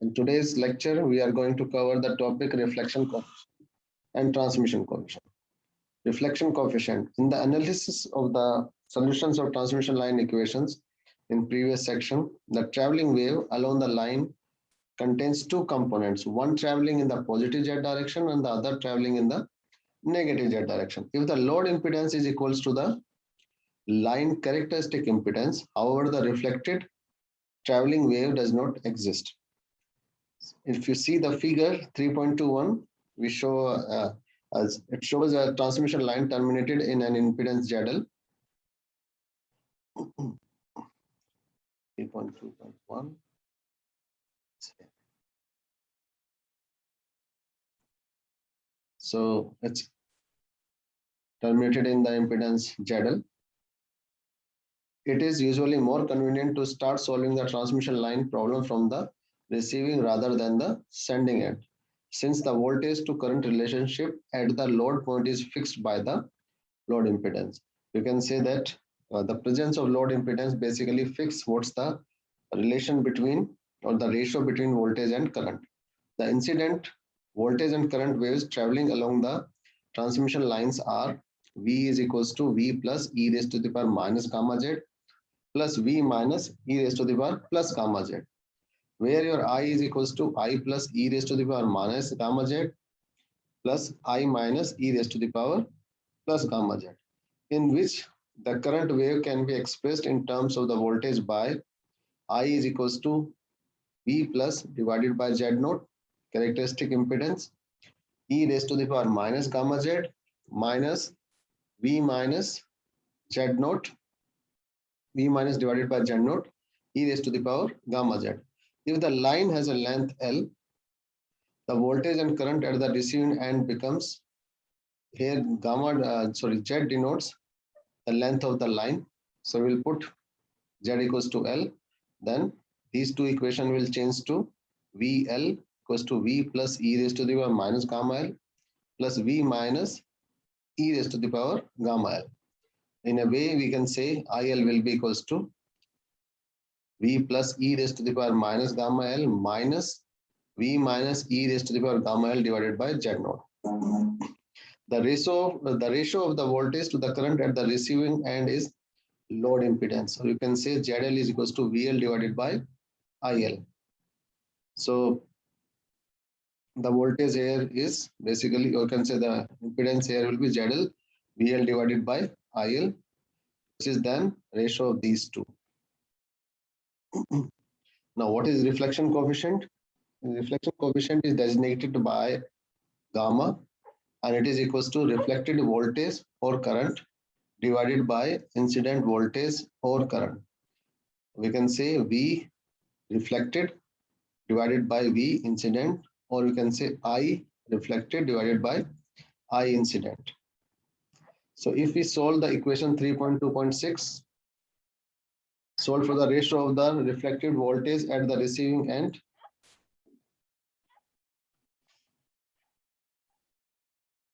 In today's lecture, we are going to cover the topic reflection coefficient and transmission coefficient. Reflection coefficient. In the analysis of the solutions of transmission line equations in previous section, the traveling wave along the line contains two components, one traveling in the positive z direction and the other traveling in the negative z direction. If the load impedance is equals to the line characteristic impedance, however, the reflected traveling wave does not exist. If you see the figure 3.21, we show as it shows a transmission line terminated in an impedance ZL. 3.2.1. So it's terminated in the impedance ZL. It is usually more convenient to start solving the transmission line problem from the receiving rather than the sending end, since the voltage to current relationship at the load point is fixed by the load impedance. You can say that the presence of load impedance basically fixes what's the relation between or the ratio between voltage and current. The incident voltage and current waves traveling along the transmission lines are V is equals to V plus e raised to the power minus gamma z plus V minus e raised to the power plus gamma z, where your I is equals to I plus e raised to the power minus gamma z plus I minus e raised to the power plus gamma z, in which the current wave can be expressed in terms of the voltage by I is equals to V plus divided by Z naught, characteristic impedance, e raised to the power minus gamma z minus V minus Z naught, V minus divided by Z naught, e raised to the power gamma z. If the line has a length L, the voltage and current at the receiving end becomes, here Z denotes the length of the line. So we'll put Z equals to L. Then these two equations will change to VL equals to V plus e raised to the power minus gamma L plus V minus e raised to the power gamma L. In a way, we can say IL will be equals to V plus e raised to the power minus gamma L minus V minus e raised to the power gamma L divided by Z naught. The ratio of the voltage to the current at the receiving end is load impedance. So you can say ZL is equals to VL divided by IL. So the voltage here is basically, you can say the impedance here will be ZL VL divided by IL, which is then ratio of these two. Now, what is reflection coefficient? Reflection coefficient is designated by gamma, and it is equals to reflected voltage or current divided by incident voltage or current. We can say V reflected divided by V incident, or we can say I reflected divided by I incident. So if we solve the equation 3.2.6, solve for the ratio of the reflected voltage at the receiving end